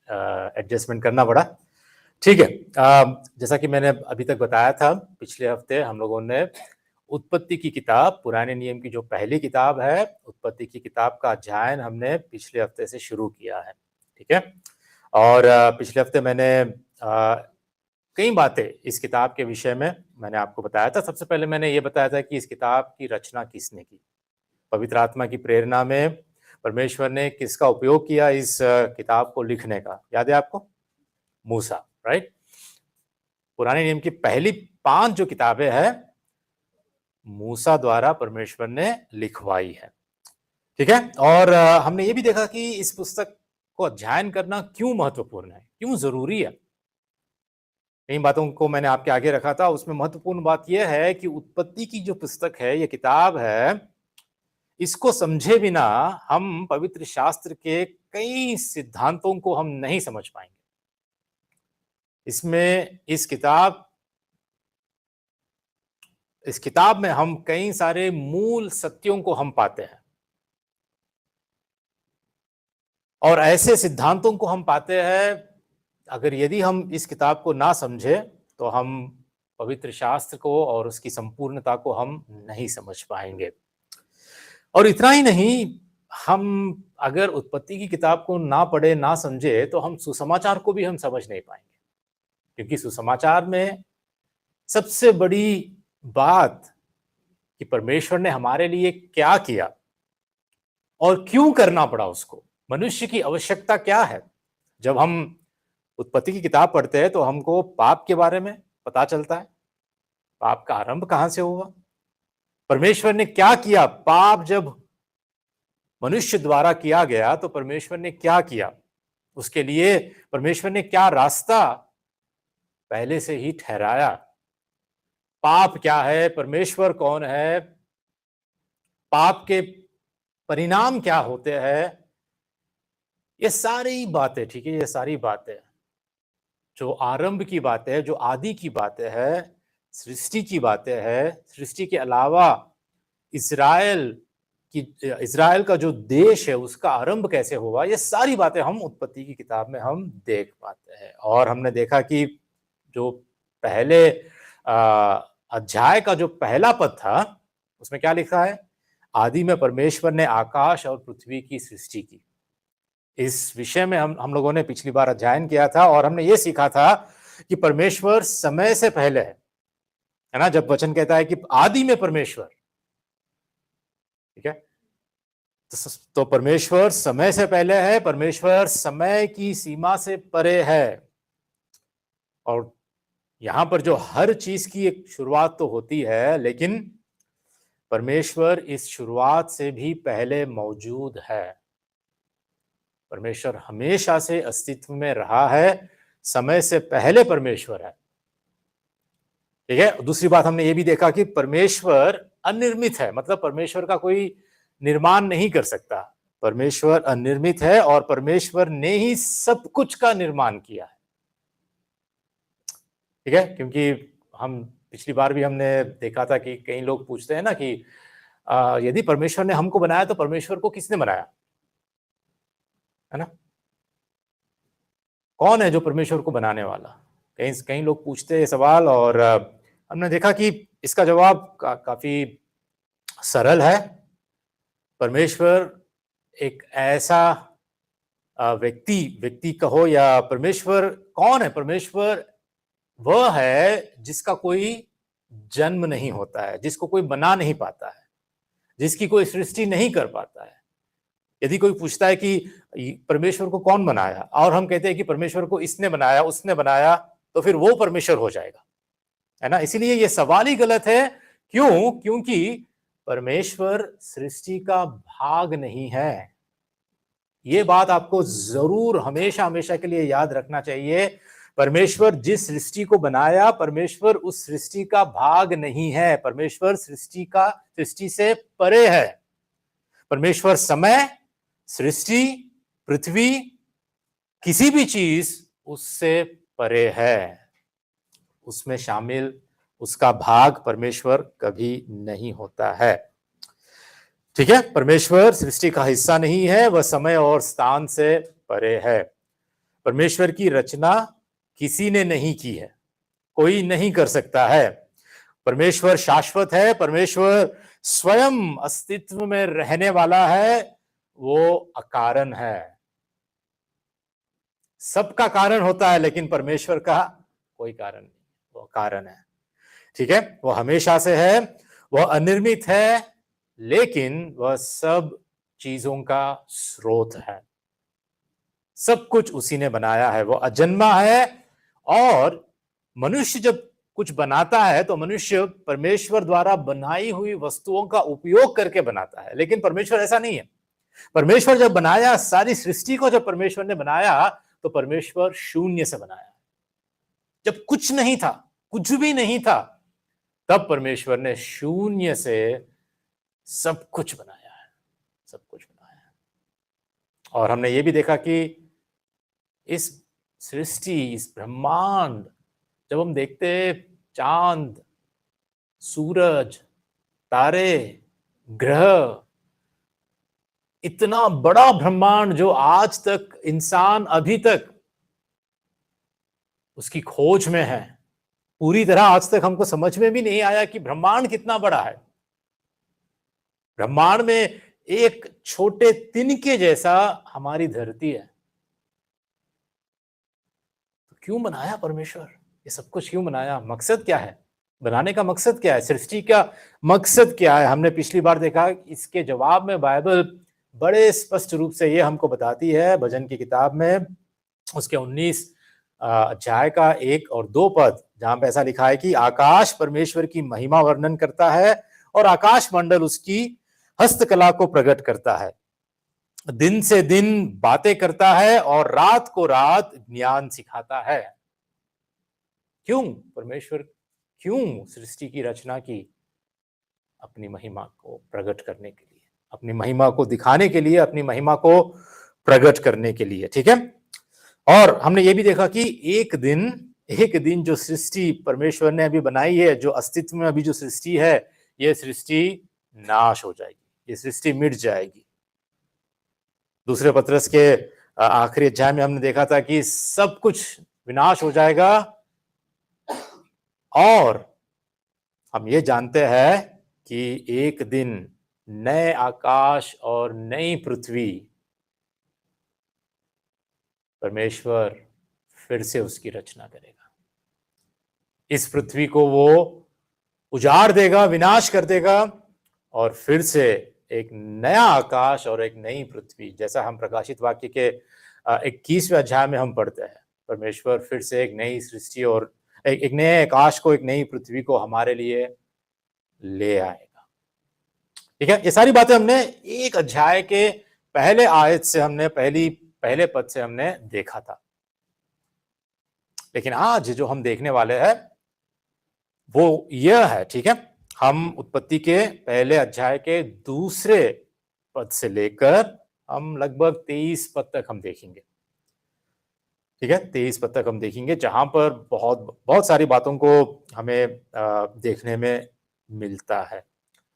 Adjustment करना पड़ा। ठीक है, जैसा कि मैंने अभी तक बताया था, पिछले हफ्ते हम लोगों ने उत्पत्ति की किताब, पुराने नियम की जो पहली किताब है, उत्पत्ति की किताब का अध्ययन हमने पिछले हफ्ते से शुरू किया है। ठीक है, और पिछले हफ्ते मैंने कई बातें इस किताब के विषय में मैंने आपको बताया था। सबसे पहले मैंने ये बताया था कि इस किताब की रचना किसने की, पवित्र आत्मा की प्रेरणा में परमेश्वर ने किसका उपयोग किया इस किताब को लिखने का, याद है आपको? मूसा, राइट। पुराने नियम की पहली 5 जो किताबें हैं मूसा द्वारा परमेश्वर ने लिखवाई है। ठीक है, और हमने ये भी देखा कि इस पुस्तक को अध्ययन करना क्यों महत्वपूर्ण है, क्यों जरूरी है। कई बातों को मैंने आपके आगे रखा था, उसमें महत्वपूर्ण बात यह है कि उत्पत्ति की जो पुस्तक है, ये किताब है, इसको समझे बिना हम पवित्र शास्त्र के कई सिद्धांतों को हम नहीं समझ पाएंगे। इसमें इस किताब में हम कई सारे मूल सत्यों को हम पाते हैं, और ऐसे सिद्धांतों को हम पाते हैं, अगर यदि हम इस किताब को ना समझे तो हम पवित्र शास्त्र को और उसकी संपूर्णता को हम नहीं समझ पाएंगे। और इतना ही नहीं, हम अगर उत्पत्ति की किताब को ना पढ़े, ना समझे, तो हम सुसमाचार को भी हम समझ नहीं पाएंगे, क्योंकि सुसमाचार में सबसे बड़ी बात कि परमेश्वर ने हमारे लिए क्या किया और क्यों करना पड़ा उसको, मनुष्य की आवश्यकता क्या है। जब हम उत्पत्ति की किताब पढ़ते हैं तो हमको पाप के बारे में पता चलता है, पाप का आरंभ कहां से हुआ, परमेश्वर ने क्या किया, पाप जब मनुष्य द्वारा किया गया तो परमेश्वर ने क्या किया, उसके लिए परमेश्वर ने क्या रास्ता पहले से ही ठहराया, पाप क्या है, परमेश्वर कौन है, पाप के परिणाम क्या होते हैं, ये सारी बातें, ठीक है, ये सारी बातें जो आरंभ की बातें है, जो आदि की बातें है, सृष्टि की बातें है, सृष्टि के अलावा इजराइल का जो देश है उसका आरंभ कैसे हुआ, ये सारी बातें हम उत्पत्ति की किताब में हम देख पाते हैं। और हमने देखा कि जो पहले अध्याय का जो पहला पद था उसमें क्या लिखा है, आदि में परमेश्वर ने आकाश और पृथ्वी की सृष्टि की। इस विषय में हम लोगों ने पिछली बार अध्ययन किया था, और हमने ये सीखा था कि परमेश्वर समय से पहले है ना। जब वचन कहता है कि आदि में परमेश्वर, ठीक है, तो परमेश्वर समय से पहले है, परमेश्वर समय की सीमा से परे है। और यहां पर जो हर चीज की एक शुरुआत तो होती है, लेकिन परमेश्वर इस शुरुआत से भी पहले मौजूद है। परमेश्वर हमेशा से अस्तित्व में रहा है, समय से पहले परमेश्वर है। ठीक है, दूसरी बात हमने ये भी देखा कि परमेश्वर अनिर्मित है, मतलब परमेश्वर का कोई निर्माण नहीं कर सकता, परमेश्वर अनिर्मित है और परमेश्वर ने ही सब कुछ का निर्माण किया है। ठीक है, क्योंकि हम पिछली बार भी हमने देखा था कि कई लोग पूछते हैं ना कि यदि परमेश्वर ने हमको बनाया तो परमेश्वर को किसने बनाया, है ना, कौन है जो परमेश्वर को बनाने वाला। कई लोग पूछते हैं सवाल, और हमने देखा कि इसका जवाब काफी सरल है। परमेश्वर एक ऐसा व्यक्ति कहो, या परमेश्वर कौन है, परमेश्वर वह है जिसका कोई जन्म नहीं होता है, जिसको कोई बना नहीं पाता है, जिसकी कोई सृष्टि नहीं कर पाता है। यदि कोई पूछता है कि परमेश्वर को कौन बनाया, और हम कहते हैं कि परमेश्वर को इसने बनाया, उसने बनाया, तो फिर वो परमेश्वर हो जाएगा, है ना। इसीलिए ये सवाल ही गलत है। क्यों? क्योंकि परमेश्वर सृष्टि का भाग नहीं है। ये बात आपको जरूर हमेशा हमेशा के लिए याद रखना चाहिए। परमेश्वर जिस सृष्टि को बनाया, परमेश्वर उस सृष्टि का भाग नहीं है, परमेश्वर सृष्टि से परे है। परमेश्वर समय, सृष्टि, पृथ्वी, किसी भी चीज उससे परे है, उसमें शामिल उसका भाग परमेश्वर कभी नहीं होता है। ठीक है, परमेश्वर सृष्टि का हिस्सा नहीं है, वह समय और स्थान से परे है। परमेश्वर की रचना किसी ने नहीं की है, कोई नहीं कर सकता है। परमेश्वर शाश्वत है, परमेश्वर स्वयं अस्तित्व में रहने वाला है, वो अकारण है। सबका कारण होता है लेकिन परमेश्वर का कोई कारण नहीं, वो कारण है। ठीक है, वो हमेशा से है, वह अनिर्मित है, लेकिन वह सब चीजों का स्रोत है। सब कुछ उसी ने बनाया है, वो अजन्मा है। और मनुष्य जब कुछ बनाता है तो मनुष्य परमेश्वर द्वारा बनाई हुई वस्तुओं का उपयोग करके बनाता है, लेकिन परमेश्वर ऐसा नहीं है। परमेश्वर जब बनाया, सारी सृष्टि को जब परमेश्वर ने बनाया तो परमेश्वर शून्य से बनाया। जब कुछ नहीं था, कुछ भी नहीं था, तब परमेश्वर ने शून्य से सब कुछ बनाया है, सब कुछ बनाया है। और हमने ये भी देखा कि इस सृष्टि, इस ब्रह्मांड, जब हम देखते चांद, सूरज, तारे, ग्रह, इतना बड़ा ब्रह्मांड जो आज तक इंसान अभी तक उसकी खोज में है, पूरी तरह आज तक हमको समझ में भी नहीं आया कि ब्रह्मांड कितना बड़ा है। ब्रह्मांड में एक छोटे तिनके जैसा हमारी धरती है। तो क्यों बनाया परमेश्वर? ये सब कुछ क्यों बनाया? मकसद क्या है? बनाने का मकसद क्या है? सृष्टि का मकसद क्या है? हमने पिछली बार देखा, इसके जवाब में बाइबल बड़े स्पष्ट रूप से ये हमको बताती है। भजन की किताब में उसके 19 अध्याय का 1 और 2 पद, जहां पे ऐसा लिखा है कि आकाश परमेश्वर की महिमा वर्णन करता है और आकाश मंडल उसकी हस्तकला को प्रकट करता है। दिन से दिन बातें करता है और रात को रात ज्ञान सिखाता है। क्यों परमेश्वर, क्यों सृष्टि की रचना की? अपनी महिमा को प्रकट करने के लिए, अपनी महिमा को दिखाने के लिए, अपनी महिमा को प्रकट करने के लिए। ठीक है, और हमने ये भी देखा कि एक दिन जो सृष्टि परमेश्वर ने अभी बनाई है, जो अस्तित्व में अभी जो सृष्टि है, ये सृष्टि नाश हो जाएगी, ये सृष्टि मिट जाएगी। दूसरे पत्रस के आखिरी अध्याय में हमने देखा था कि सब कुछ विनाश हो जाएगा, और हम ये जानते हैं कि एक दिन नए आकाश और नई पृथ्वी परमेश्वर फिर से उसकी रचना करेगा। इस पृथ्वी को वो उजाड़ देगा, विनाश कर देगा, और फिर से एक नया आकाश और एक नई पृथ्वी, जैसा हम प्रकाशित वाक्य के 21वें अध्याय में हम पढ़ते हैं, परमेश्वर फिर से एक नई सृष्टि और एक नए आकाश को, एक नई पृथ्वी को हमारे लिए ले आएगा। ठीक है, ये सारी बातें हमने एक अध्याय के पहले आयत से, हमने पहले पद से हमने देखा था। लेकिन आज जो हम देखने वाले हैं वो यह है, ठीक है, हम उत्पत्ति के पहले अध्याय के दूसरे पद से लेकर हम लगभग 23 पद तक हम देखेंगे। ठीक है, 23 पद तक हम देखेंगे, जहां पर बहुत सारी बातों को हमें देखने में मिलता है।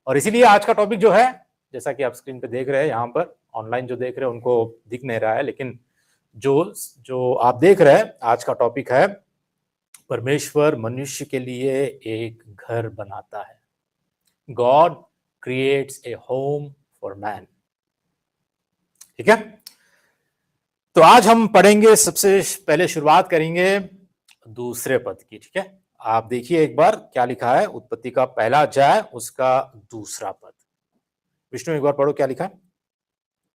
और इसीलिए आज का टॉपिक जो है, जैसा कि आप स्क्रीन पे देख रहे हैं, यहाँ पर ऑनलाइन जो देख रहे हैं उनको दिख नहीं रहा है, लेकिन जो आप देख रहे हैं, आज का टॉपिक है परमेश्वर मनुष्य के लिए एक घर बनाता है। God creates a home for man. ठीक है, तो आज हम पढ़ेंगे, सबसे पहले शुरुआत करेंगे दूसरे पद की। ठीक है, आप देखिए एक बार क्या लिखा है, उत्पत्ति का पहला अध्याय उसका दूसरा पद। विष्णु एक बार पढ़ो, क्या लिखा है?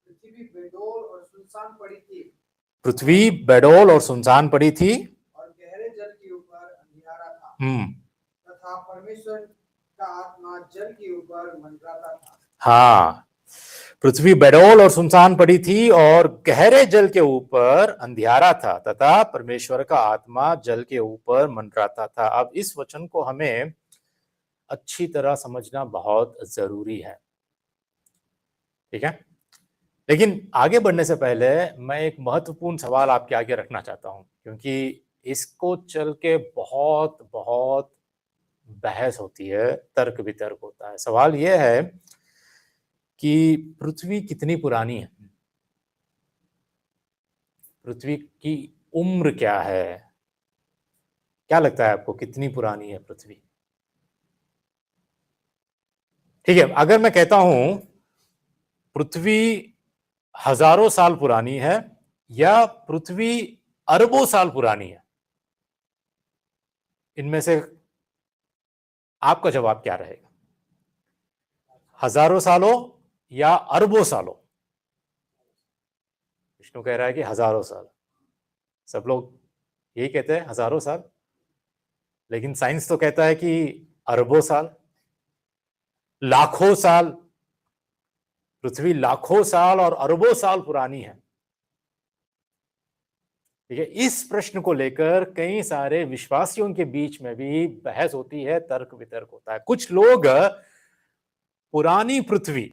पृथ्वी बेडौल और सुनसान पड़ी थी, पृथ्वी बेडौल और सुनसान पड़ी थी, और गहरे जल के ऊपर अंधियारा था, तथा परमेश्वर का आत्मा जल के ऊपर मंडराता था। हाँ, पृथ्वी बेडौल और सुनसान पड़ी थी और गहरे जल के ऊपर अंधियारा था, तथा परमेश्वर का आत्मा जल के ऊपर मंडराता था। अब इस वचन को हमें अच्छी तरह समझना बहुत जरूरी है। ठीक है, लेकिन आगे बढ़ने से पहले मैं एक महत्वपूर्ण सवाल आपके आगे रखना चाहता हूं, क्योंकि इसको चल के बहुत बहुत बहस होती है, तर्क वितर्क होता है। सवाल यह है कि पृथ्वी कितनी पुरानी है? पृथ्वी की उम्र क्या है? क्या लगता है आपको, कितनी पुरानी है पृथ्वी? ठीक है, अगर मैं कहता हूं पृथ्वी हजारों साल पुरानी है या पृथ्वी अरबों साल पुरानी है, इनमें से आपका जवाब क्या रहेगा? हजारों सालों या अरबों सालों? विष्णु कह रहा है कि हजारों साल। सब लोग यही कहते हैं, हजारों साल। लेकिन साइंस तो कहता है कि अरबों साल, लाखों साल। पृथ्वी लाखों साल और अरबों साल पुरानी है। ठीक है, इस प्रश्न को लेकर कई सारे विश्वासियों के बीच में भी बहस होती है, तर्क वितर्क होता है। कुछ लोग पुरानी पृथ्वी,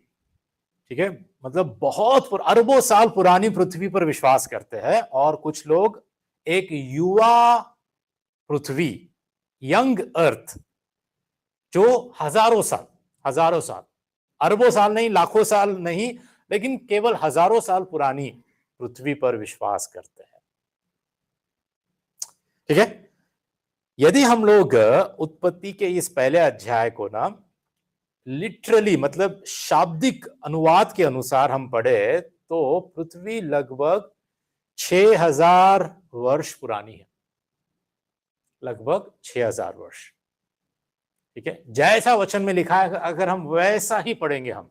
ठीक है, मतलब बहुत अरबों साल पुरानी पृथ्वी पर विश्वास करते हैं, और कुछ लोग एक युवा पृथ्वी, यंग अर्थ, जो हजारों साल, अरबों साल नहीं, लाखों साल नहीं, लेकिन केवल हजारों साल पुरानी पृथ्वी पर विश्वास करते हैं। ठीक है, यदि हम लोग उत्पत्ति के इस पहले अध्याय को ना लिटरली, मतलब शाब्दिक अनुवाद के अनुसार हम पढ़े, तो पृथ्वी लगभग 6000 वर्ष पुरानी है, लगभग 6000 वर्ष। ठीक है, जैसा वचन में लिखा है, अगर हम वैसा ही पढ़ेंगे, हम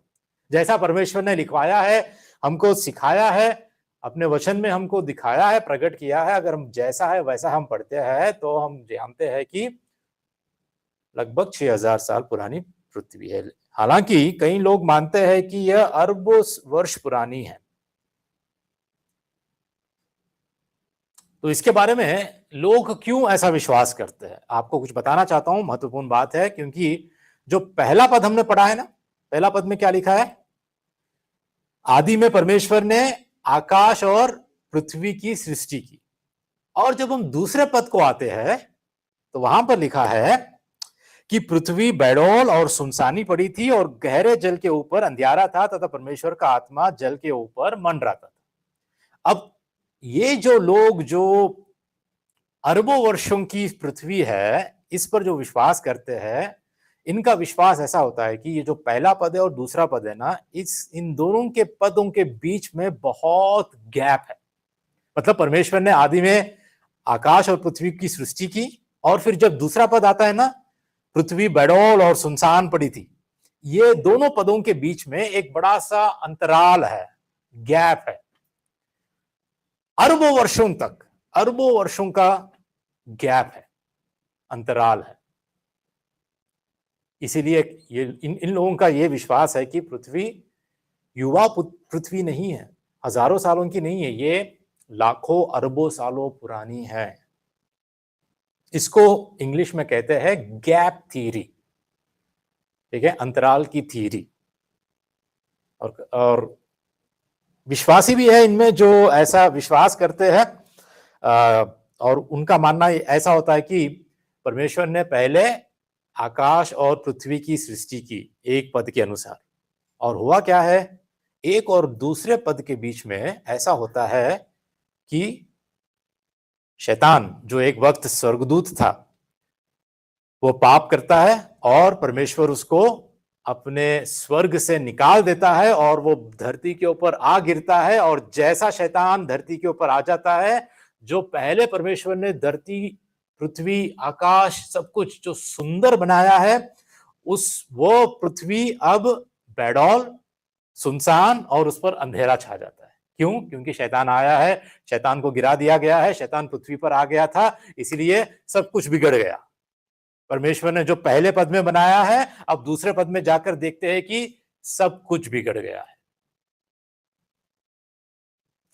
जैसा परमेश्वर ने लिखवाया है, हमको सिखाया है, अपने वचन में हमको दिखाया है, प्रकट किया है, अगर हम जैसा है वैसा हम पढ़ते हैं, तो हम जानते हैं कि लगभग 6000 साल पुरानी पृथ्वी है। हालांकि कई लोग मानते हैं कि यह अरबों वर्ष पुरानी है। तो इसके बारे में लोग क्यों ऐसा विश्वास करते हैं, आपको कुछ बताना चाहता हूं। महत्वपूर्ण बात है, क्योंकि जो पहला पद हमने पढ़ा है ना, पहला पद में क्या लिखा है? आदि में परमेश्वर ने आकाश और पृथ्वी की सृष्टि की। और जब हम दूसरे पद को आते हैं, तो वहां पर लिखा है कि पृथ्वी बेडौल और सुनसानी पड़ी थी, और गहरे जल के ऊपर अंधियारा था, तथा परमेश्वर का आत्मा जल के ऊपर मंडराता था। अब ये जो लोग, जो अरबों वर्षों की पृथ्वी है, इस पर जो विश्वास करते हैं, इनका विश्वास ऐसा होता है कि ये जो पहला पद है और दूसरा पद है ना, इन दोनों के पदों के बीच में बहुत गैप है। मतलब परमेश्वर ने आदि में आकाश और पृथ्वी की सृष्टि की, और फिर जब दूसरा पद आता है ना, पृथ्वी बेडौल और सुनसान पड़ी थी, ये दोनों पदों के बीच में एक बड़ा सा अंतराल है, गैप है, अरबों वर्षों तक, अरबों वर्षों का गैप है, अंतराल है। इसीलिए ये इन लोगों का ये विश्वास है कि पृथ्वी युवा पृथ्वी नहीं है, हजारों सालों की नहीं है, ये लाखों अरबों सालों पुरानी है। इसको इंग्लिश में कहते हैं गैप थ्योरी। ठीक है, अंतराल की थ्योरी। और विश्वासी भी है इनमें जो ऐसा विश्वास करते हैं, और उनका मानना ऐसा होता है कि परमेश्वर ने पहले आकाश और पृथ्वी की सृष्टि की, एक पद के अनुसार। और हुआ क्या है, एक और दूसरे पद के बीच में ऐसा होता है कि शैतान, जो एक वक्त स्वर्गदूत था, वो पाप करता है, और परमेश्वर उसको अपने स्वर्ग से निकाल देता है, और वो धरती के ऊपर आ गिरता है। और जैसा शैतान धरती के ऊपर आ जाता है, जो पहले परमेश्वर ने धरती, पृथ्वी, आकाश, सब कुछ जो सुंदर बनाया है, वो पृथ्वी अब बेडौल, सुनसान, और उस पर अंधेरा छा जाता है। क्यों? क्योंकि शैतान आया है, शैतान को गिरा दिया गया है, शैतान पृथ्वी पर आ गया था, इसलिए सब कुछ बिगड़ गया। परमेश्वर ने जो पहले पद में बनाया है, अब दूसरे पद में जाकर देखते हैं कि सब कुछ बिगड़ गया है।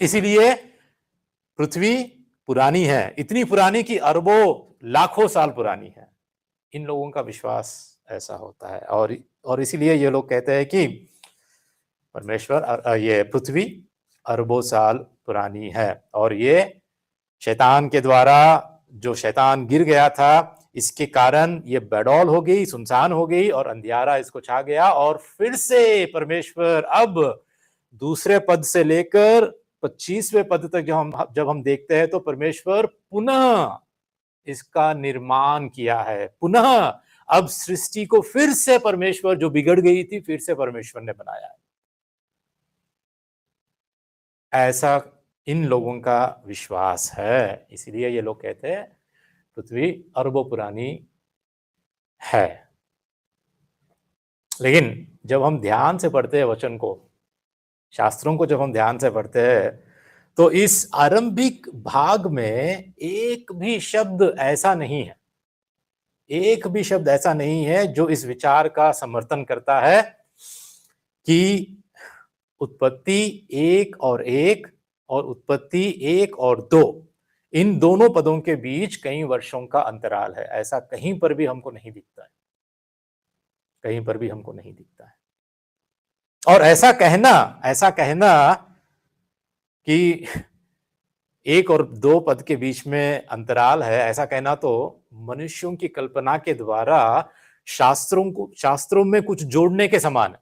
इसीलिए पृथ्वी पुरानी है, इतनी पुरानी कि अरबों लाखों साल पुरानी है। इन लोगों का विश्वास ऐसा होता है, और इसीलिए ये लोग कहते हैं कि परमेश्वर, ये पृथ्वी अरबों साल पुरानी है, और ये शैतान के द्वारा, जो शैतान गिर गया था, इसके कारण ये बेडौल हो गई, सुनसान हो गई, और अंधियारा इसको छा गया। और फिर से परमेश्वर अब दूसरे पद से लेकर 25वें पद तक जब हम देखते हैं तो परमेश्वर पुनः इसका निर्माण किया है। पुनः अब सृष्टि को फिर से परमेश्वर, जो बिगड़ गई थी, फिर से परमेश्वर ने बनाया है। ऐसा इन लोगों का विश्वास है, इसलिए ये लोग कहते हैं पृथ्वी अरबों पुरानी है। लेकिन जब हम ध्यान से पढ़ते हैं वचन को, शास्त्रों को जब हम ध्यान से पढ़ते हैं, तो इस आरंभिक भाग में एक भी शब्द ऐसा नहीं है, एक भी शब्द ऐसा नहीं है जो इस विचार का समर्थन करता है कि उत्पत्ति 1 और उत्पत्ति 1 और 2, इन दोनों पदों के बीच कई वर्षों का अंतराल है। ऐसा कहीं पर भी हमको नहीं दिखता है, कहीं पर भी हमको नहीं दिखता है। और ऐसा कहना कि 1 और 2 पद के बीच में अंतराल है, ऐसा कहना तो मनुष्यों की कल्पना के द्वारा शास्त्रों में कुछ जोड़ने के समान है।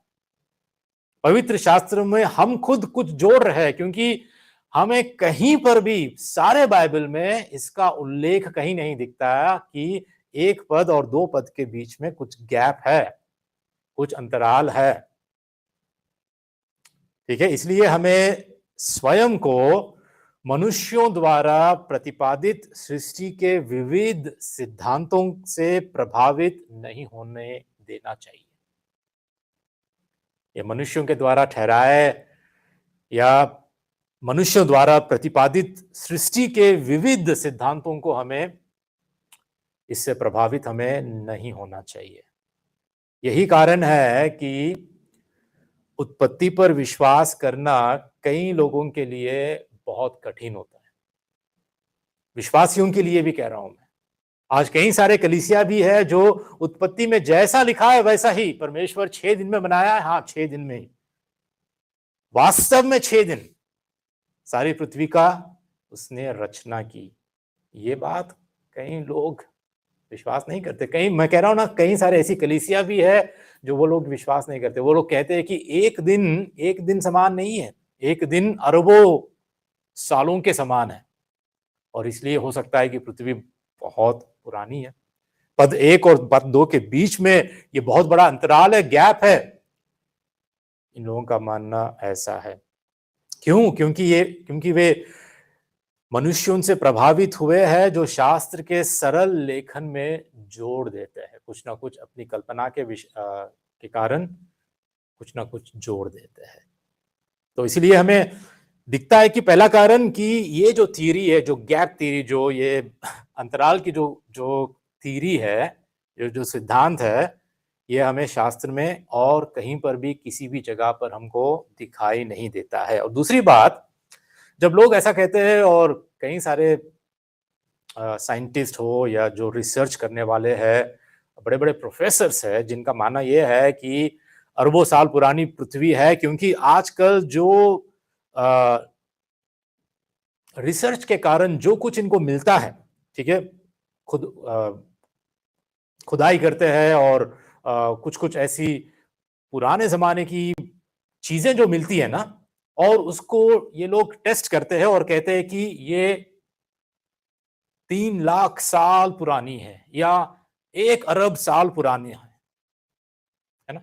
पवित्र शास्त्र में हम खुद कुछ जोड़ रहे हैं, क्योंकि हमें कहीं पर भी, सारे बाइबल में इसका उल्लेख कहीं नहीं दिखता कि 1 पद और 2 पद के बीच में कुछ गैप है, कुछ अंतराल है। ठीक है, इसलिए हमें स्वयं को मनुष्यों द्वारा प्रतिपादित सृष्टि के विविध सिद्धांतों से प्रभावित नहीं होने देना चाहिए। ये मनुष्यों के द्वारा ठहराए या मनुष्यों द्वारा प्रतिपादित सृष्टि के विविध सिद्धांतों को इससे प्रभावित हमें नहीं होना चाहिए। यही कारण है कि उत्पत्ति पर विश्वास करना कई लोगों के लिए बहुत कठिन होता है। विश्वासियों के लिए भी कह रहा हूं मैं। आज कई सारे कलीसिया भी है जो उत्पत्ति में जैसा लिखा है वैसा ही परमेश्वर 6 दिन में बनाया है। हाँ, 6 दिन में ही, वास्तव में 6 दिन सारी पृथ्वी का उसने रचना की। ये बात कई लोग विश्वास नहीं करते। मैं कह रहा हूं ना, कई सारे ऐसी कलीसिया भी है जो वो लोग विश्वास नहीं करते। वो लोग कहते हैं कि एक दिन समान नहीं है, एक दिन अरबों सालों के समान है, और इसलिए हो सकता है कि पृथ्वी बहुत पुरानी है। पद 1 और पद 2 के बीच में ये बहुत बड़ा अंतराल है, गैप है। इन लोगों का मानना ऐसा है। क्यों? क्योंकि वे मनुष्यों से प्रभावित हुए हैं, जो शास्त्र के सरल लेखन में जोड़ देते हैं, कुछ ना कुछ अपनी कल्पना के कारण कुछ ना कुछ जोड़ देते हैं। तो इसलिए हमें दिखता है कि पहला कारण कि ये जो थ्योरी है, जो गैप थ्योरी, जो ये अंतराल की जो थ्योरी है, जो सिद्धांत है, ये हमें शास्त्र में और कहीं पर भी किसी भी जगह पर हमको दिखाई नहीं देता है। और दूसरी बात, जब लोग ऐसा कहते हैं, और कई सारे साइंटिस्ट हो या जो रिसर्च करने वाले हैं, बड़े बड़े प्रोफेसर्स हैं, जिनका मानना यह है कि अरबों साल पुरानी पृथ्वी है, क्योंकि आजकल जो रिसर्च के कारण जो कुछ इनको मिलता है, ठीक है, खुदाई करते हैं और कुछ कुछ ऐसी पुराने जमाने की चीजें जो मिलती है ना, और उसको ये लोग टेस्ट करते हैं और कहते हैं कि ये 3 लाख साल पुरानी है या 1 अरब साल पुरानी है ना।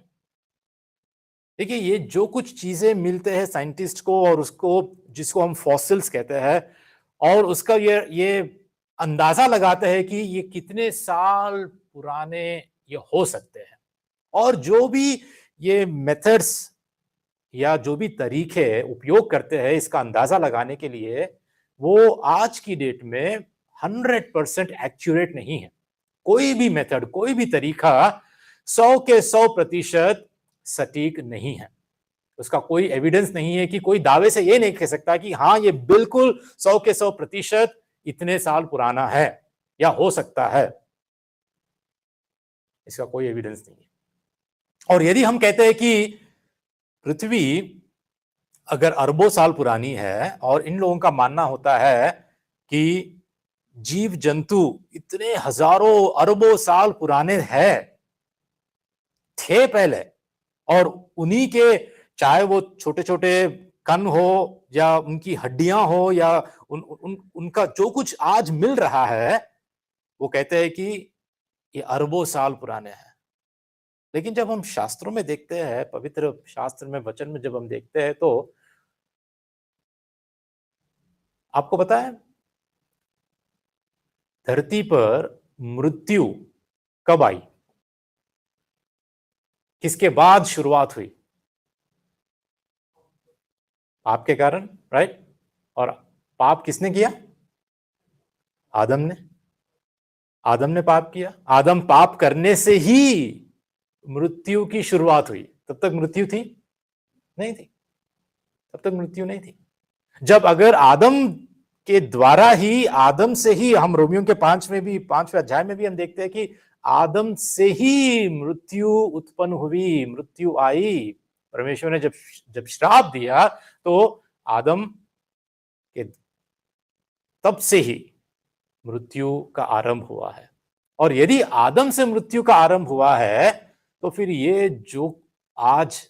देखिए, ये जो कुछ चीजें मिलते हैं साइंटिस्ट को, और उसको जिसको हम फॉसिल्स कहते हैं, और उसका ये अंदाजा लगाते हैं कि ये कितने साल पुराने ये हो सकते हैं। और जो भी ये मेथड्स या जो भी तरीके उपयोग करते हैं इसका अंदाजा लगाने के लिए, वो आज की डेट में 100% एक्यूरेट नहीं है। कोई भी मेथड, कोई भी तरीका 100 के 100% सटीक नहीं है। उसका कोई एविडेंस नहीं है कि कोई दावे से ये नहीं कह सकता कि हाँ, ये बिल्कुल 100 के 100% इतने साल पुराना है या हो सकता है। इसका कोई एविडेंस नहीं है। और यदि हम कहते हैं कि पृथ्वी अगर अरबों साल पुरानी है, और इन लोगों का मानना होता है कि जीव जंतु इतने हजारों अरबों साल पुराने थे पहले, और उन्हीं के, चाहे वो छोटे छोटे कण हो या उनकी हड्डियां हो या उनका जो कुछ आज मिल रहा है, वो कहते हैं कि ये अरबों साल पुराने हैं। लेकिन जब हम शास्त्रों में देखते हैं, पवित्र शास्त्र में, वचन में जब हम देखते हैं, तो आपको पता है धरती पर मृत्यु कब आई, किसके बाद शुरुआत हुई? पाप के कारण, राइट? और पाप किसने किया? आदम ने। आदम ने पाप किया। आदम पाप करने से ही मृत्यु की शुरुआत हुई। तब तक मृत्यु थी नहीं थी, तब तक मृत्यु नहीं थी। जब अगर आदम के द्वारा ही, आदम से ही, हम रोमियो के 5वें अध्याय में भी हम देखते हैं कि आदम से ही मृत्यु उत्पन्न हुई, मृत्यु आई। परमेश्वर ने जब श्राप दिया तो आदम के तब से ही मृत्यु का आरंभ हुआ है। और यदि आदम से मृत्यु का आरंभ हुआ है, तो फिर ये जो आज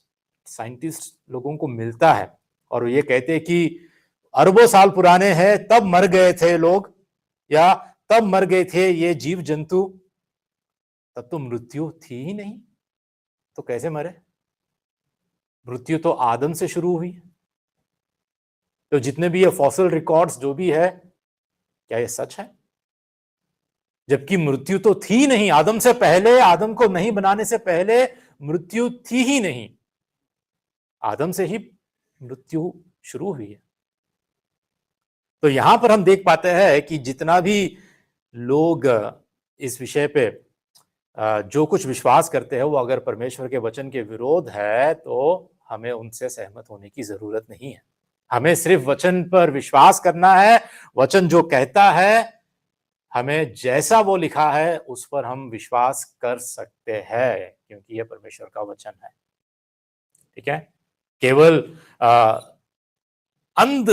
साइंटिस्ट लोगों को मिलता है और ये कहते हैं कि अरबों साल पुराने हैं, तब मर गए थे लोग, या तब मर गए थे ये जीव जंतु, तब तो मृत्यु थी ही नहीं, तो कैसे मरे? मृत्यु तो आदम से शुरू हुई। तो जितने भी ये फॉसिल रिकॉर्ड्स जो भी है, क्या ये सच है? जबकि मृत्यु तो थी नहीं, आदम से पहले, आदम को नहीं बनाने से पहले मृत्यु थी ही नहीं, आदम से ही मृत्यु शुरू हुई है। तो यहां पर हम देख पाते हैं कि जितना भी लोग इस विषय पे जो कुछ विश्वास करते हैं, वो अगर परमेश्वर के वचन के विरोध है, तो हमें उनसे सहमत होने की जरूरत नहीं है। हमें सिर्फ वचन पर विश्वास करना है। वचन जो कहता है, हमें जैसा वो लिखा है उस पर हम विश्वास कर सकते हैं, क्योंकि यह परमेश्वर का वचन है। ठीक है? केवल अंध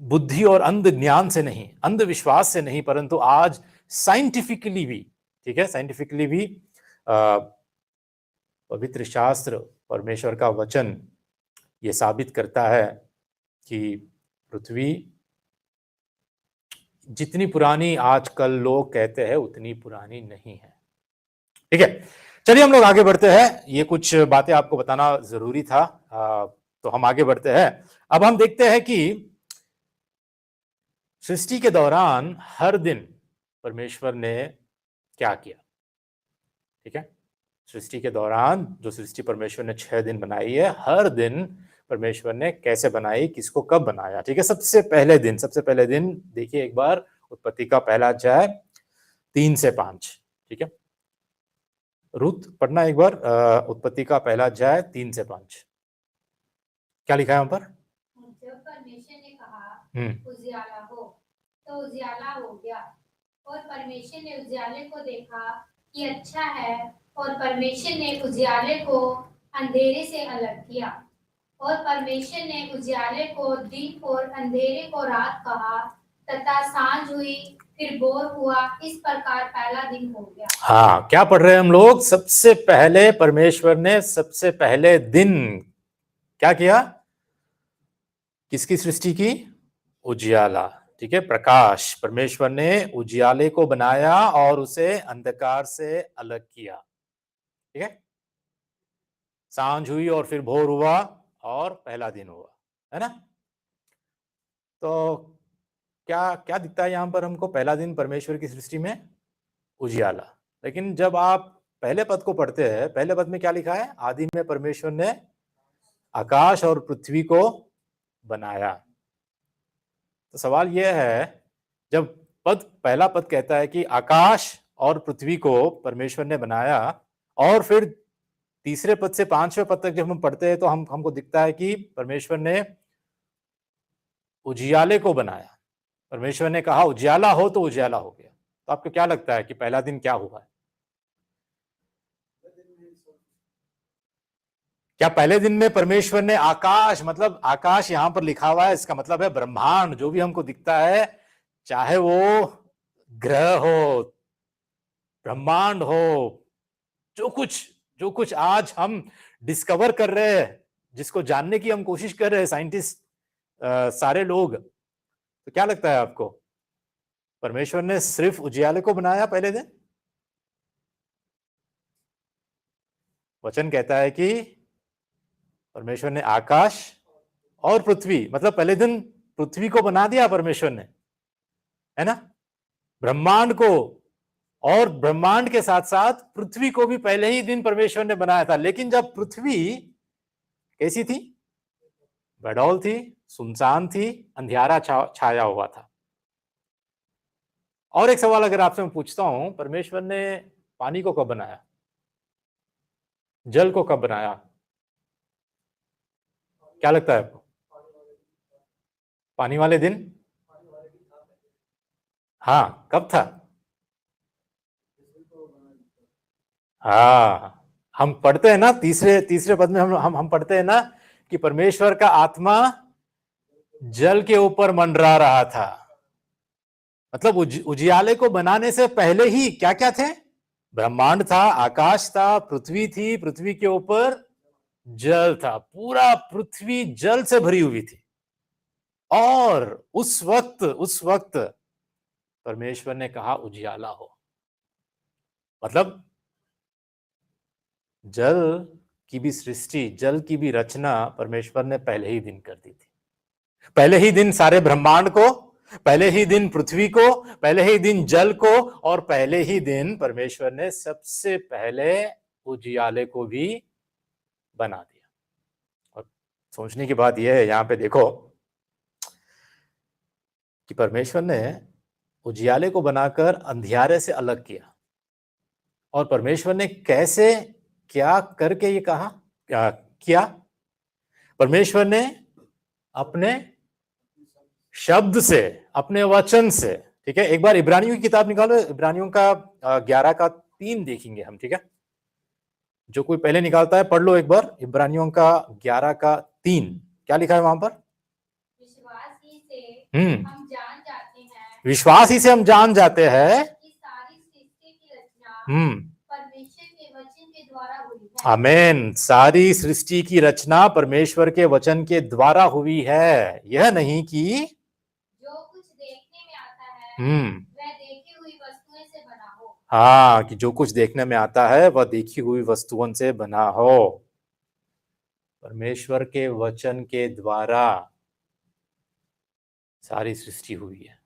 बुद्धि और अंध ज्ञान से नहीं, अंधविश्वास से नहीं, परंतु आज साइंटिफिकली भी, ठीक है, साइंटिफिकली भी पवित्र शास्त्र, परमेश्वर का वचन ये साबित करता है कि पृथ्वी जितनी पुरानी आजकल लोग कहते हैं उतनी पुरानी नहीं है। ठीक है, चलिए हम लोग आगे बढ़ते हैं। ये कुछ बातें आपको बताना जरूरी था। तो हम आगे बढ़ते हैं। अब हम देखते हैं कि सृष्टि के दौरान हर दिन परमेश्वर ने क्या किया। ठीक है, सृष्टि के दौरान जो सृष्टि परमेश्वर ने 6 दिन बनाई है, हर दिन परमेश्वर ने कैसे बनाई, किसको कब बनाया। ठीक है, सबसे पहले दिन देखिए एक बार, उत्पत्ति का पहला अध्याय 3 से 5। ठीक है, रुत पढ़ना एक बार, उत्पत्ति का पहला अध्याय 3 से 5। क्या लिखा है वहां पर? जब परमेश्वर ने कहा उजियाला हो, तो उजियाला हो गया। और परमेश्वर ने उजियाले को देखा कि अच्छा है, और परमेश्वर ने उजियाले को अंधेरे से अलग किया। और परमेश्वर ने उजियाले को दिन और अंधेरे को रात कहा, तथा सांझ हुई, फिर भोर हुआ। इस प्रकार पहला दिन हो गया। हाँ, क्या पढ़ रहे हैं हम लोग? सबसे पहले परमेश्वर ने सबसे पहले दिन क्या किया? किसकी सृष्टि की? उजियाला। ठीक है, प्रकाश। परमेश्वर ने उजियाले को बनाया और उसे अंधकार से अलग किया। ठीक है, सांझ हुई और फिर भोर हुआ और पहला दिन हुआ, है ना? तो क्या क्या दिखता है यहां पर हमको? पहला दिन परमेश्वर की सृष्टि में उजियाला। लेकिन जब आप पहले पद को पढ़ते हैं, पहले पद में क्या लिखा है? आदि में परमेश्वर ने आकाश और पृथ्वी को बनाया। तो सवाल यह है, जब पहला पद कहता है कि आकाश और पृथ्वी को परमेश्वर ने बनाया, और फिर तीसरे पद से 5वें पद तक जब हम पढ़ते हैं, तो हमको दिखता है कि परमेश्वर ने उजियाले को बनाया। परमेश्वर ने कहा उजियाला हो, तो उजियाला हो गया। तो आपको क्या लगता है कि पहला दिन क्या हुआ है? क्या पहले दिन में परमेश्वर ने आकाश, मतलब आकाश यहां पर लिखा हुआ है, इसका मतलब है ब्रह्मांड, जो भी हमको दिखता है, चाहे वो ग्रह हो, ब्रह्मांड हो, जो कुछ आज हम डिस्कवर कर रहे हैं, जिसको जानने की हम कोशिश कर रहे हैं साइंटिस्ट सारे लोग, तो क्या लगता है आपको, परमेश्वर ने सिर्फ उजियाले को बनाया पहले दिन? वचन कहता है कि परमेश्वर ने आकाश और पृथ्वी, मतलब पहले दिन पृथ्वी को बना दिया परमेश्वर ने, है ना, ब्रह्मांड को, और ब्रह्मांड के साथ साथ पृथ्वी को भी पहले ही दिन परमेश्वर ने बनाया था। लेकिन जब पृथ्वी कैसी थी, बेडौल थी, सुनसान थी, अंधियारा छाया हुआ था। और एक सवाल अगर आपसे मैं पूछता हूं, परमेश्वर ने पानी को कब बनाया, जल को कब बनाया? क्या लगता है आपको? पानी वाले दिन? हाँ, कब था? हाँ, हम पढ़ते हैं ना तीसरे पद में हम पढ़ते हैं ना कि परमेश्वर का आत्मा जल के ऊपर मंडरा रहा था। मतलब उजियाले को बनाने से पहले ही क्या क्या थे? ब्रह्मांड था, आकाश था, पृथ्वी थी, पृथ्वी के ऊपर जल था, पूरा पृथ्वी जल से भरी हुई थी। और उस वक्त परमेश्वर ने कहा उजियाला हो। मतलब जल की भी सृष्टि, जल की भी रचना परमेश्वर ने पहले ही दिन कर दी थी। पहले ही दिन सारे ब्रह्मांड को, पहले ही दिन पृथ्वी को, पहले ही दिन जल को, और पहले ही दिन परमेश्वर ने सबसे पहले उजियाले को भी बना दिया। और सोचने की बात यह है, यहां पे देखो कि परमेश्वर ने उजियाले को बनाकर अंधियारे से अलग किया। और परमेश्वर ने कैसे, क्या करके ये कहा, क्या किया? परमेश्वर ने अपने शब्द से, अपने वचन से, ठीक है। एक बार इब्रानियों की किताब निकालो, इब्रानियों का 11 का 3 देखेंगे हम, ठीक है। जो कोई पहले निकालता है पढ़ लो एक बार, इब्रानियों का 11 का 3। क्या लिखा है वहां पर? विश्वास ही से हम्म, हम जान जाते हैं, विश्वास ही से हम जान जाते हैं कि सारी सृष्टि की रचना परमेश्वर के वचन के द्वारा हुई है। आमेन। सारी सृष्टि की रचना परमेश्वर के वचन के द्वारा हुई है। यह नहीं कि जो कुछ देखने में आता है वह देखी हुई वस्तुओं से बना हो। हाँ, कि जो कुछ देखने में आता है वह देखी हुई वस्तुओं से बना हो। परमेश्वर के वचन के द्वारा सारी सृष्टि हुई है।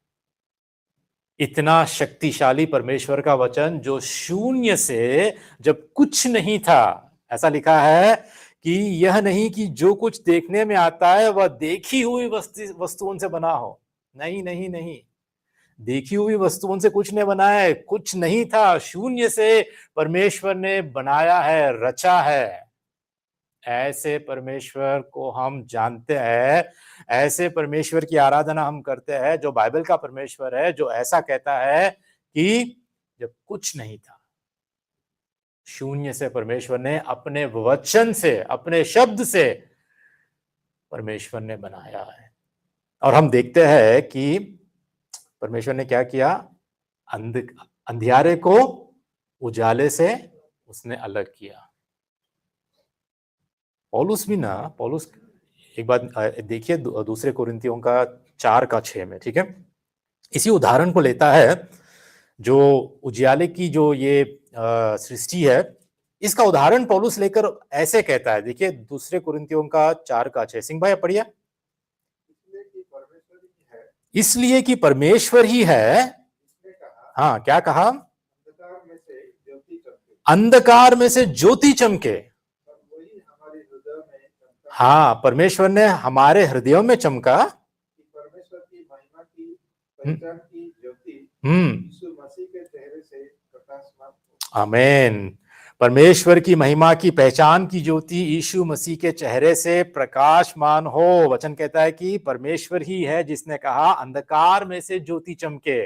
इतना शक्तिशाली परमेश्वर का वचन, जो शून्य से, जब कुछ नहीं था, ऐसा लिखा है कि यह नहीं कि जो कुछ देखने में आता है वह देखी हुई वस्तुओं से बना हो। नहीं नहीं नहीं, देखी हुई वस्तुओं से कुछ नहीं बना है, कुछ नहीं था, शून्य से परमेश्वर ने बनाया है, रचा है। ऐसे परमेश्वर को हम जानते हैं, ऐसे परमेश्वर की आराधना हम करते हैं, जो बाइबल का परमेश्वर है, जो ऐसा कहता है कि जब कुछ नहीं था, शून्य से परमेश्वर ने अपने वचन से, अपने शब्द से परमेश्वर ने बनाया है। और हम देखते हैं कि परमेश्वर ने क्या किया, अंधियारे को उजाले से उसने अलग किया। पौलुस भी ना, पौलुस एक बात देखिए, दूसरे कोरिन्थियों का 4 का 6 में, ठीक है, इसी उदाहरण को लेता है, जो उजियाले की जो ये सृष्टि है, इसका उदाहरण पौलुस लेकर ऐसे कहता है। देखिए दूसरे कोरिन्थियों का 4 का 6, सिंह भाई पढ़िए। इसलिए कि परमेश्वर ही है, हाँ क्या कहा, अंधकार में से ज्योति चमके। हाँ, परमेश्वर ने हमारे हृदयों में चमका, परमेश्वर की महिमा की पहचान की ज्योति यीशु मसीह के चेहरे से प्रकाशमान हो। आमीन। परमेश्वर की महिमा की पहचान की ज्योति यीशु मसीह के चेहरे से प्रकाशमान हो। वचन कहता है कि परमेश्वर ही है जिसने कहा अंधकार में से ज्योति चमके।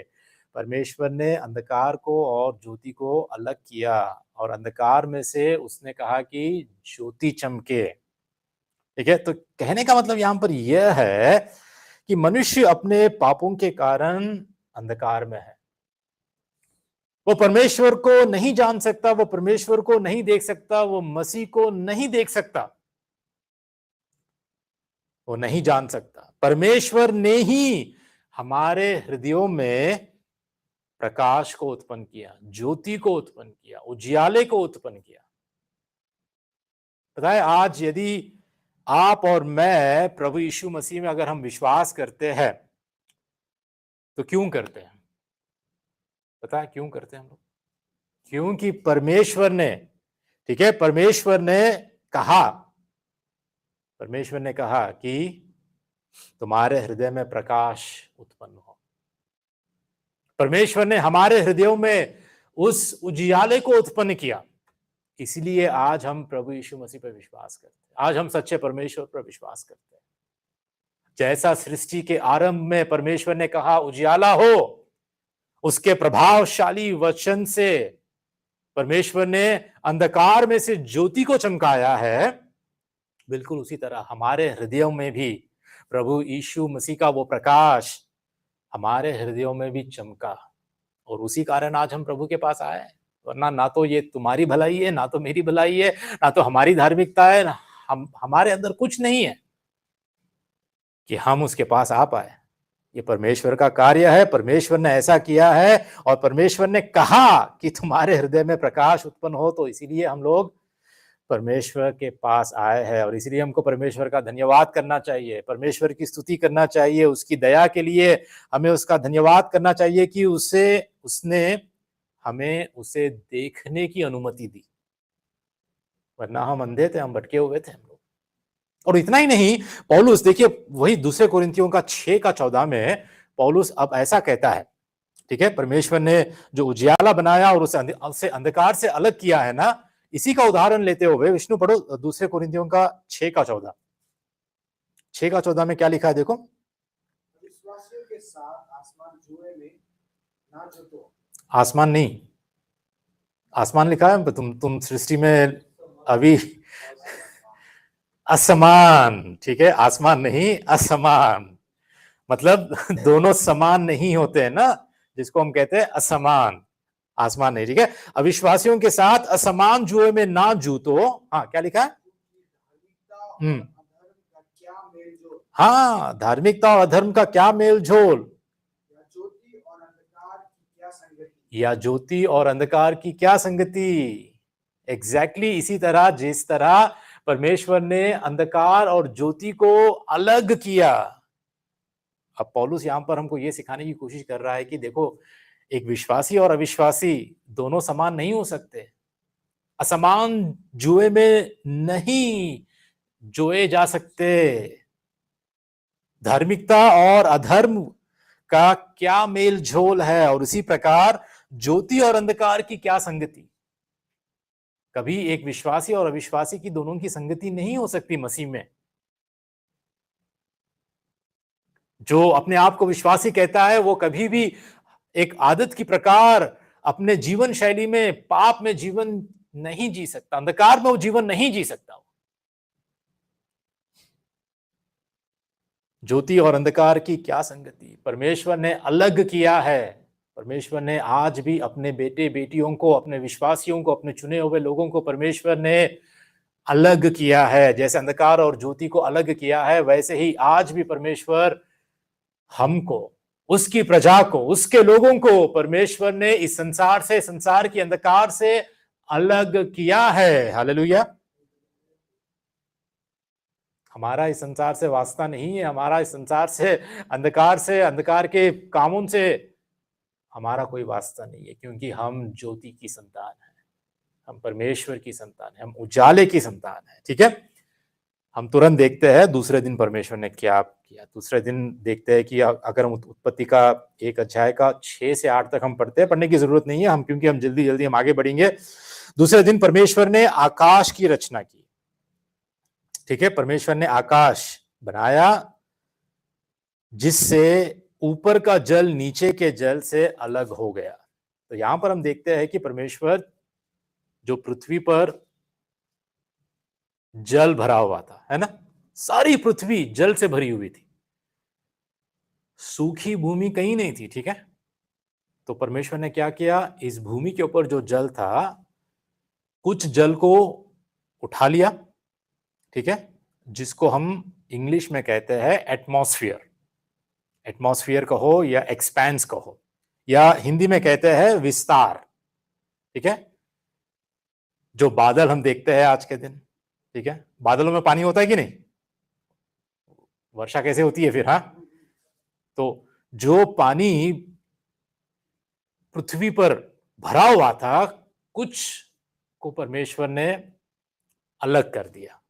परमेश्वर ने अंधकार को और ज्योति को अलग किया, और अंधकार में से उसने कहा कि ज्योति चमके। ठीक है, तो कहने का मतलब यहां पर यह है कि मनुष्य अपने पापों के कारण अंधकार में है। वो परमेश्वर को नहीं जान सकता, वो परमेश्वर को नहीं देख सकता, वो मसीह को नहीं देख सकता। वो नहीं जान सकता। परमेश्वर ने ही हमारे हृदयों में प्रकाश को उत्पन्न किया, ज्योति को उत्पन्न किया, उजियाले को उत्पन्न किया। पता है, आज यदि आप और मैं प्रभु यीशु मसीह में अगर हम विश्वास करते हैं तो क्यों करते हैं? पता है क्यों करते हैं हम लोग? क्योंकि परमेश्वर ने, ठीक है, परमेश्वर ने कहा कि तुम्हारे हृदय में प्रकाश उत्पन्न हो। परमेश्वर ने हमारे हृदयों में उस उजियाले को उत्पन्न किया। इसलिए आज हम प्रभु यीशु मसीह पर विश्वास करते हैं, आज हम सच्चे परमेश्वर पर विश्वास करते हैं। जैसा सृष्टि के आरंभ में परमेश्वर ने कहा उजियाला हो, उसके प्रभावशाली वचन से परमेश्वर ने अंधकार में से ज्योति को चमकाया है, बिल्कुल उसी तरह हमारे हृदयों में भी प्रभु यीशु मसीह का वो प्रकाश हमारे हृदयों में भी चमका, और उसी कारण आज हम प्रभु के पास आए। वरना ना तो ये तुम्हारी भलाई है, ना तो मेरी भलाई है, ना तो हमारी धार्मिकता है, हमारे अंदर कुछ नहीं है कि हम उसके पास आ पाए। ये परमेश्वर का कार्य है, परमेश्वर ने ऐसा किया है, और परमेश्वर ने कहा कि तुम्हारे हृदय में प्रकाश उत्पन्न हो, तो इसीलिए हम लोग परमेश्वर के पास आए हैं। और इसलिए हमको परमेश्वर का धन्यवाद करना चाहिए, परमेश्वर की स्तुति करना चाहिए, उसकी दया के लिए हमें उसका धन्यवाद करना चाहिए कि उसने हमें उसे देखने की अनुमति दी। वरना हम अंधे थे, हम भटके हुए थे हम लोग। और इतना ही नहीं, पौलुस देखिए वही दूसरे कोरिन्थियों का 6:14 में पौलुस अब ऐसा कहता है, ठीक है, परमेश्वर ने जो उजियाला बनाया और उसे अंधकार से अलग किया है ना, इसी का उदाहरण लेते हुए विष्णु पढ़ो दूसरे कोरिन्थियों का 6:14। 6:14 में क्या लिखा है देखो। विश्वासियों के साथ आसमान जुए में ना जुतो। आसमान नहीं, आसमान लिखा है, तुम सृष्टि में अभी असमान, ठीक है, आसमान नहीं असमान, मतलब दोनों समान नहीं होते हैं ना, जिसको हम कहते हैं असमान, आसमान नहीं, ठीक है। अविश्वासियों के साथ असमान जुए में ना जूतो। हाँ, क्या लिखा है? हाँ, धार्मिकता और अधर्म का क्या मेल झोल, या ज्योति और अंधकार की क्या संगति। एग्जैक्टली इसी तरह जिस तरह परमेश्वर ने अंधकार और ज्योति को अलग किया। अब पौलुस यहां पर हमको यह सिखाने की कोशिश कर रहा है कि देखो, एक विश्वासी और अविश्वासी दोनों समान नहीं हो सकते। असमान जुए में नहीं जोए जा सकते। धार्मिकता और अधर्म का क्या मेल झोल है, और इसी प्रकार ज्योति और अंधकार की क्या संगति। कभी एक विश्वासी और अविश्वासी की दोनों की संगति नहीं हो सकती मसीह में। जो अपने आप को विश्वासी कहता है वो कभी भी एक आदत की प्रकार अपने जीवन शैली में पाप में जीवन नहीं जी सकता, अंधकार में वो जीवन नहीं जी सकता। ज्योति और अंधकार की क्या संगति, परमेश्वर ने अलग किया है। परमेश्वर ने आज भी अपने बेटे बेटियों को, अपने विश्वासियों को, अपने चुने हुए लोगों को परमेश्वर ने अलग किया है। जैसे अंधकार और ज्योति को अलग किया है, वैसे ही आज भी परमेश्वर हमको, उसकी प्रजा को, उसके लोगों को परमेश्वर ने इस संसार से, संसार की अंधकार से अलग किया है। हालेलुया। हमारा इस संसार से वास्ता नहीं है, हमारा इस संसार से, अंधकार के कामों से हमारा कोई वास्ता नहीं है, क्योंकि हम ज्योति की संतान हैं, हम परमेश्वर की संतान हैं, हम उजाले की संतान हैं। ठीक है, हम तुरंत देखते हैं दूसरे दिन परमेश्वर ने क्या किया। दूसरे दिन देखते हैं कि अगर हम उत्पत्ति का 1 अध्याय का 6 से 8 तक हम पढ़ते हैं, पढ़ने की जरूरत नहीं है हम, क्योंकि हम जल्दी हम आगे बढ़ेंगे। दूसरे दिन परमेश्वर ने आकाश की रचना की। ठीक है, परमेश्वर ने आकाश बनाया जिससे ऊपर का जल नीचे के जल से अलग हो गया। तो यहां पर हम देखते हैं कि परमेश्वर, जो पृथ्वी पर जल भरा हुआ था, है ना, सारी पृथ्वी जल से भरी हुई थी, सूखी भूमि कहीं नहीं थी। ठीक है, तो परमेश्वर ने क्या किया, इस भूमि के ऊपर जो जल था, कुछ जल को उठा लिया, ठीक है, जिसको हम इंग्लिश में कहते हैं एटमॉस्फेयर, एटमॉस्फेयर कहो या एक्सपेंस कहो, या हिंदी में कहते हैं विस्तार, ठीक है। जो बादल हम देखते हैं आज के दिन, ठीक है, बादलों में पानी होता है कि नहीं, वर्षा कैसे होती है फिर, हाँ। तो जो पानी पृथ्वी पर भरा हुआ था, कुछ को परमेश्वर ने अलग कर दिया,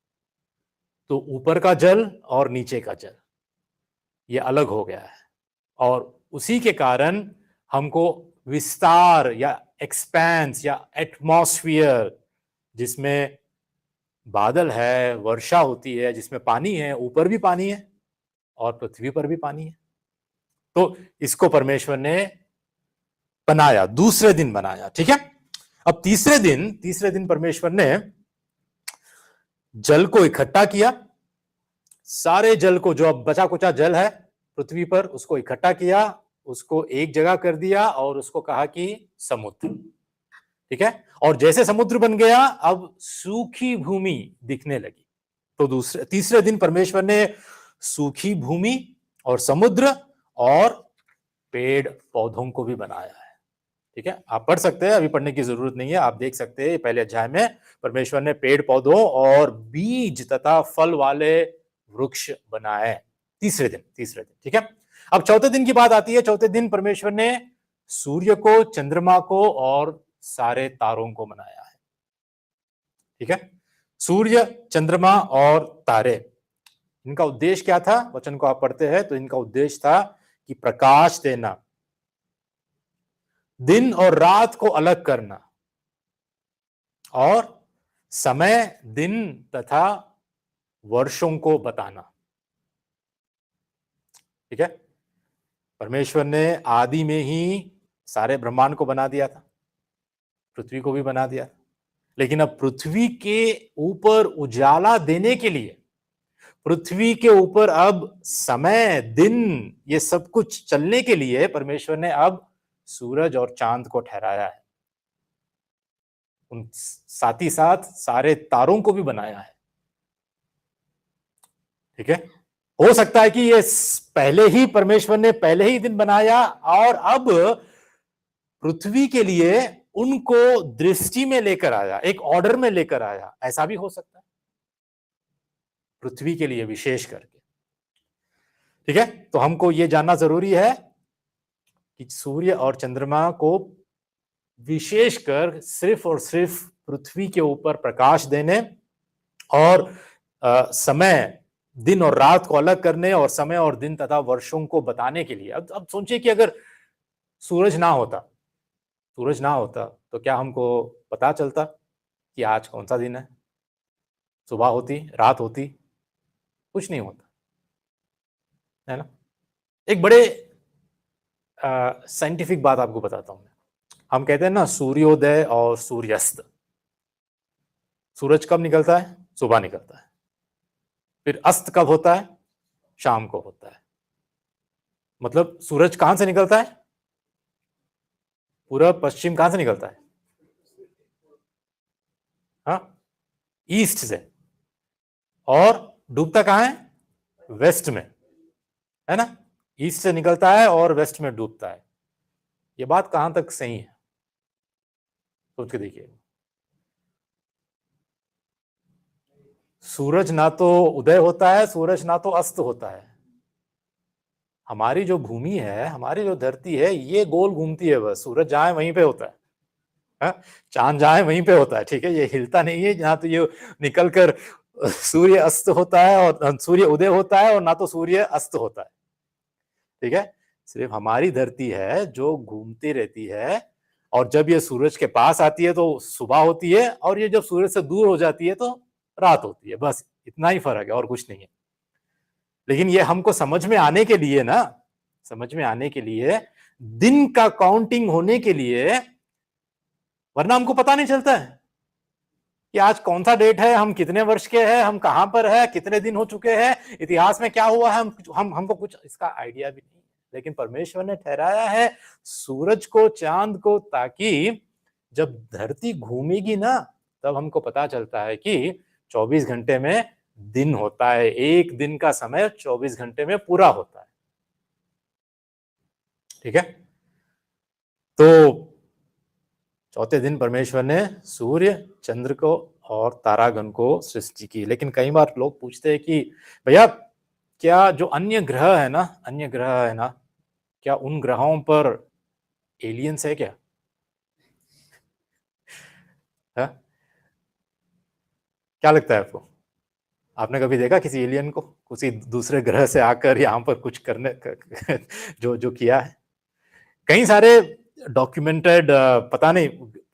तो ऊपर का जल और नीचे का जल ये अलग हो गया है, और उसी के कारण हमको विस्तार या एक्सपेंस या एटमॉस्फेयर, जिसमें बादल है, वर्षा होती है, जिसमें पानी है, ऊपर भी पानी है और पृथ्वी पर भी पानी है, तो इसको परमेश्वर ने बनाया, दूसरे दिन बनाया, ठीक है। अब तीसरे दिन परमेश्वर ने जल को इकट्ठा किया, सारे जल को, जो अब बचा कुचा जल है पृथ्वी पर, उसको इकट्ठा किया, उसको एक जगह कर दिया और उसको कहा कि समुद्र, ठीक है। और जैसे समुद्र बन गया, अब सूखी भूमि दिखने लगी। तो तीसरे दिन परमेश्वर ने सूखी भूमि और समुद्र और पेड़ पौधों को भी बनाया है, ठीक है। आप पढ़ सकते हैं, अभी पढ़ने की जरूरत नहीं है, आप देख सकते हैं पहले अध्याय में परमेश्वर ने पेड़ पौधों और बीज तथा फल वाले वृक्ष बनाए तीसरे दिन, ठीक है। अब चौथे दिन की बात आती है। चौथे दिन परमेश्वर ने सूर्य को, चंद्रमा को और सारे तारों को बनाया है, ठीक है। सूर्य, चंद्रमा और तारे, इनका उद्देश्य क्या था? वचन को आप पढ़ते हैं तो इनका उद्देश्य था कि प्रकाश देना, दिन और रात को अलग करना और समय, दिन तथा वर्षों को बताना, ठीक है। परमेश्वर ने आदि में ही सारे ब्रह्मांड को बना दिया था, पृथ्वी को भी बना दिया, लेकिन अब पृथ्वी के ऊपर उजाला देने के लिए, पृथ्वी के ऊपर अब समय, दिन, ये सब कुछ चलने के लिए परमेश्वर ने अब सूरज और चांद को ठहराया है, उन साथ ही साथ सारे तारों को भी बनाया है, ठीक है। हो सकता है कि ये पहले ही परमेश्वर ने पहले ही दिन बनाया और अब पृथ्वी के लिए उनको दृष्टि में लेकर आया, एक ऑर्डर में लेकर आया, ऐसा भी हो सकता है पृथ्वी के लिए विशेष करके, ठीक है। तो हमको ये जानना जरूरी है कि सूर्य और चंद्रमा को विशेषकर सिर्फ और सिर्फ पृथ्वी के ऊपर प्रकाश देने और समय, दिन और रात को अलग करने और समय और दिन तथा वर्षों को बताने के लिए। अब सोचिए कि अगर सूरज ना होता तो क्या हमको पता चलता कि आज कौन सा दिन है? सुबह होती, रात होती, कुछ नहीं होता, है ना। एक बड़े साइंटिफिक बात आपको बताता हूं मैं। हम कहते हैं ना सूर्योदय और सूर्यास्त। सूरज कब निकलता है? सुबह निकलता है। फिर अस्त कब होता है? शाम को होता है। मतलब सूरज कहां से निकलता है? पूरब पश्चिम कहां से निकलता है? हाँ, ईस्ट से। और डूबता कहां है? वेस्ट में, है ना। ईस्ट से निकलता है और वेस्ट में डूबता है। ये बात कहां तक सही है? सोच के देखिए। सूरज ना तो उदय होता है, सूरज ना तो अस्त होता है। हमारी जो भूमि है, हमारी जो धरती है, ये गोल घूमती है बस। सूरज जहां है वहीं पे होता है, चांद जहां है वहीं पे होता है, ठीक है। ये हिलता नहीं है, जहां तो ये निकलकर सूर्य अस्त होता है और सूर्य उदय होता है, और ना तो सूर्य अस्त होता है, ठीक है। सिर्फ हमारी धरती है जो घूमती रहती है, और जब ये सूरज के पास आती है तो सुबह होती है, और ये जब सूरज से दूर हो जाती है तो रात होती है। बस इतना ही फर्क है और कुछ नहीं है। लेकिन ये हमको समझ में आने के लिए ना, समझ में आने के लिए, दिन का काउंटिंग होने के लिए, वरना हमको पता नहीं चलता है कि आज कौन सा डेट है, हम कितने वर्ष के हैं, हम कहां पर है, कितने दिन हो चुके हैं, इतिहास में क्या हुआ है, हमको कुछ इसका आइडिया भी नहीं। लेकिन परमेश्वर ने ठहराया है सूरज को, चांद को, ताकि जब धरती घूमेगी ना, तब हमको पता चलता है कि 24 घंटे में दिन होता है, एक दिन का समय 24 घंटे में पूरा होता है। ठीक है, तो चौथे दिन परमेश्वर ने सूर्य, चंद्र को और तारागण को सृष्टि की। लेकिन कई बार लोग पूछते हैं कि भैया क्या जो अन्य ग्रह है ना, क्या उन ग्रहों पर एलियंस है क्या? है? क्या लगता है आपको? आपने कभी देखा किसी एलियन को किसी दूसरे ग्रह से आकर यहाँ पर कुछ करने जो किया है? कई सारे डॉक्यूमेंटेड, पता नहीं,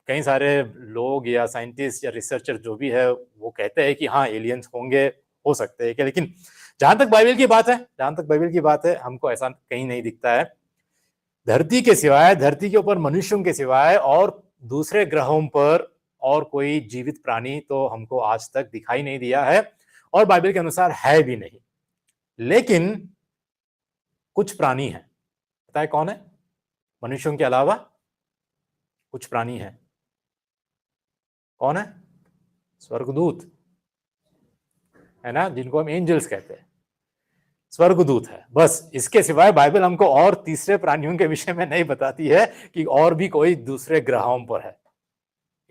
कई सारे लोग या साइंटिस्ट या रिसर्चर जो भी है वो कहते हैं कि हाँ एलियंस होंगे, हो सकते हैं क्या, लेकिन जहां तक बाइबल की बात है हमको ऐसा कहीं नहीं दिखता है। धरती के सिवाय, धरती के ऊपर मनुष्यों के सिवाय और दूसरे ग्रहों पर और कोई जीवित प्राणी तो हमको आज तक दिखाई नहीं दिया है और बाइबल के अनुसार है भी नहीं। लेकिन कुछ प्राणी है, पता है कौन है? मनुष्यों के अलावा कुछ प्राणी है। कौन है? स्वर्गदूत है ना, जिनको हम एंजल्स कहते हैं, स्वर्गदूत है। बस इसके सिवाय बाइबल हमको और तीसरे प्राणियों के विषय में नहीं बताती है कि और भी कोई दूसरे ग्रहों पर है।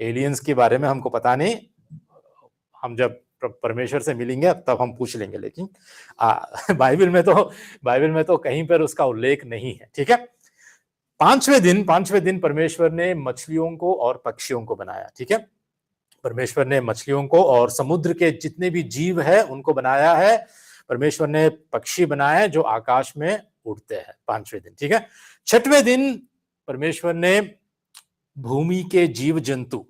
एलियंस के बारे में हमको पता नहीं, हम जब परमेश्वर से मिलेंगे तब हम पूछ लेंगे, लेकिन बाइबल में तो कहीं पर उसका उल्लेख नहीं है। ठीक है, पांचवें दिन परमेश्वर ने मछलियों को और पक्षियों को बनाया। ठीक है, परमेश्वर ने मछलियों को और समुद्र के जितने भी जीव है उनको बनाया है। परमेश्वर ने पक्षी बनाए जो आकाश में उड़ते हैं, पांचवें दिन। ठीक है, छठवें दिन परमेश्वर ने भूमि के जीव जंतु,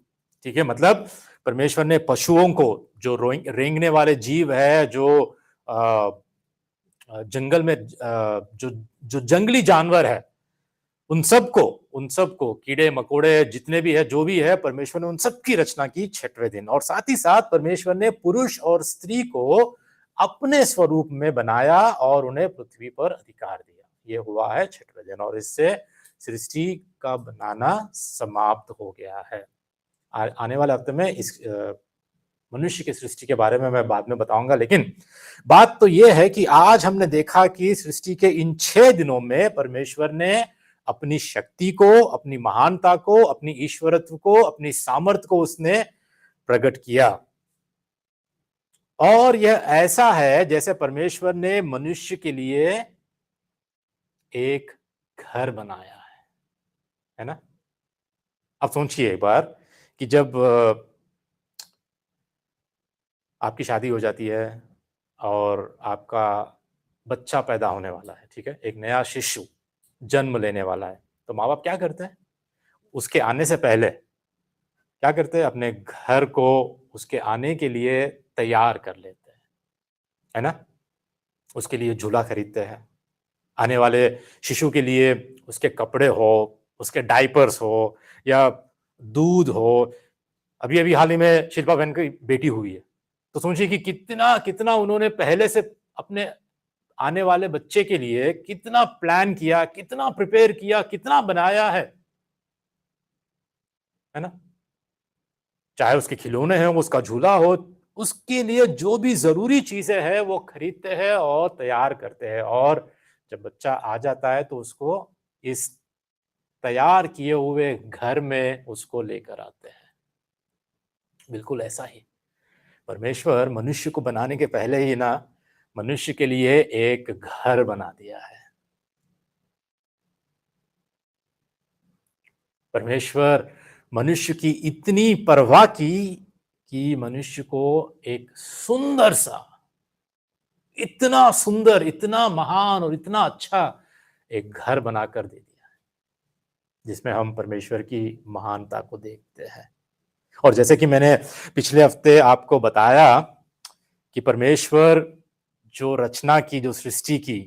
ठीक है, मतलब परमेश्वर ने पशुओं को, जो रेंगने वाले जीव है, जो जंगल में जो जंगली जानवर है, उन सबको कीड़े मकोड़े जितने भी है, जो भी है, परमेश्वर ने उन सब की रचना की छठवें दिन। और साथ ही साथ परमेश्वर ने पुरुष और स्त्री को अपने स्वरूप में बनाया और उन्हें पृथ्वी पर अधिकार दिया। ये हुआ है छठवें दिन और इससे सृष्टि का बनाना समाप्त हो गया है। आने वाले हफ्ते में इस मनुष्य की सृष्टि के बारे में मैं बाद में बताऊंगा, लेकिन बात तो यह है कि आज हमने देखा कि सृष्टि के इन 6 दिनों में परमेश्वर ने अपनी शक्ति को, अपनी महानता को, अपनी ईश्वरत्व को, अपनी सामर्थ्य को उसने प्रकट किया। और यह ऐसा है जैसे परमेश्वर ने मनुष्य के लिए एक घर बनाया है ना। अब सोचिए एक बार कि जब आपकी शादी हो जाती है और आपका बच्चा पैदा होने वाला है, ठीक है, एक नया शिशु जन्म लेने वाला है, तो माँ बाप क्या करते हैं? उसके आने से पहले क्या करते हैं? अपने घर को उसके आने के लिए तैयार कर लेते हैं, है ना। उसके लिए झूला खरीदते हैं, आने वाले शिशु के लिए उसके कपड़े हो, उसके डायपर्स हो या दूध हो। अभी अभी हाल ही में शिल्पा बहन की बेटी हुई है, तो सोचिए कि कितना कितना उन्होंने पहले से अपने आने वाले बच्चे के लिए कितना प्लान किया, कितना प्रिपेयर किया, कितना बनाया है ना। चाहे उसके खिलौने हैं, उसका झूला हो, उसके लिए जो भी जरूरी चीजें हैं वो खरीदते हैं और तैयार करते हैं, और जब बच्चा आ जाता है तो उसको इस तैयार किए हुए घर में उसको लेकर आते हैं। बिल्कुल ऐसा ही परमेश्वर मनुष्य को बनाने के पहले ही ना मनुष्य के लिए एक घर बना दिया है। परमेश्वर मनुष्य की इतनी परवाह की कि मनुष्य को एक सुंदर सा, इतना सुंदर, इतना महान और इतना अच्छा एक घर बनाकर दे दिया है, जिसमें हम परमेश्वर की महानता को देखते हैं। और जैसे कि मैंने पिछले हफ्ते आपको बताया कि परमेश्वर जो रचना की, जो सृष्टि की,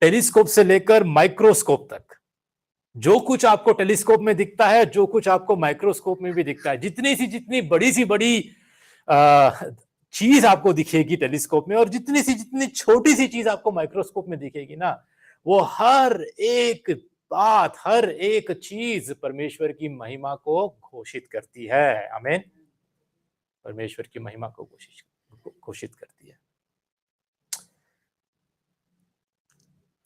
टेलीस्कोप से लेकर माइक्रोस्कोप तक, जो कुछ आपको टेलीस्कोप में दिखता है, जो कुछ आपको माइक्रोस्कोप में भी दिखता है, जितनी बड़ी चीज आपको दिखेगी टेलीस्कोप में और जितनी छोटी सी चीज आपको माइक्रोस्कोप में दिखेगी ना, वो हर एक बात, हर एक चीज परमेश्वर की महिमा को घोषित करती है। आमीन। परमेश्वर की महिमा को घोषित करती है।